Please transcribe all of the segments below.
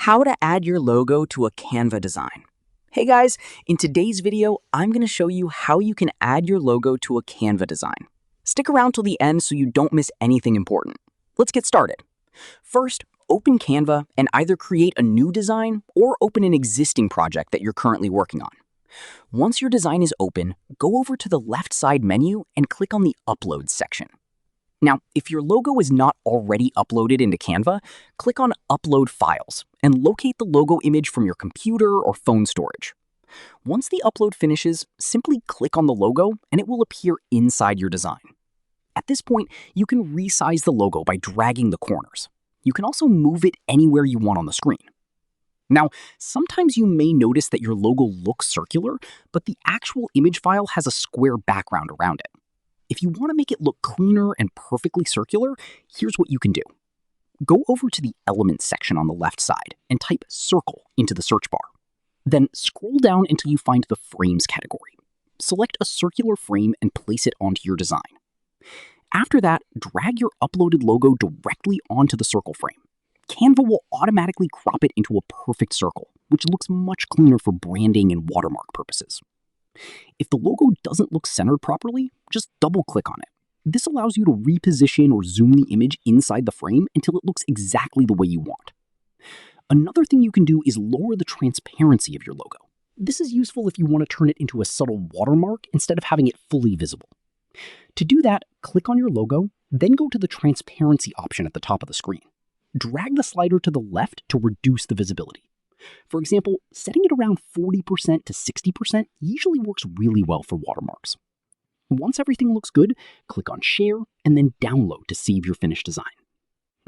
How to add your logo to a Canva design. Hey guys, in today's video, I'm going to show you how you can add your logo to a Canva design. Stick around till the end so you don't miss anything important. Let's get started. First, open Canva and either create a new design or open an existing project that you're currently working on. Once your design is open, go over to the left side menu and click on the Upload section. Now, if your logo is not already uploaded into Canva, click on Upload Files and locate the logo image from your computer or phone storage. Once the upload finishes, simply click on the logo and it will appear inside your design. At this point, you can resize the logo by dragging the corners. You can also move it anywhere you want on the screen. Now, sometimes you may notice that your logo looks circular, but the actual image file has a square background around it. If you want to make it look cleaner and perfectly circular, here's what you can do. Go over to the Elements section on the left side and type Circle into the search bar. Then scroll down until you find the Frames category. Select a circular frame and place it onto your design. After that, drag your uploaded logo directly onto the circle frame. Canva will automatically crop it into a perfect circle, which looks much cleaner for branding and watermark purposes. If the logo doesn't look centered properly, just double-click on it. This allows you to reposition or zoom the image inside the frame until it looks exactly the way you want. Another thing you can do is lower the transparency of your logo. This is useful if you want to turn it into a subtle watermark instead of having it fully visible. To do that, click on your logo, then go to the transparency option at the top of the screen. Drag the slider to the left to reduce the visibility. For example, setting it around 40% to 60% usually works really well for watermarks. Once everything looks good, click on Share and then Download to save your finished design.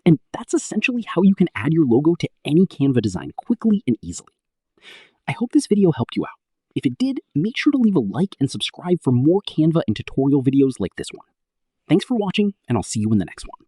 And that's essentially how you can add your logo to any Canva design quickly and easily. I hope this video helped you out. If it did, make sure to leave a like and subscribe for more Canva and tutorial videos like this one. Thanks for watching, and I'll see you in the next one.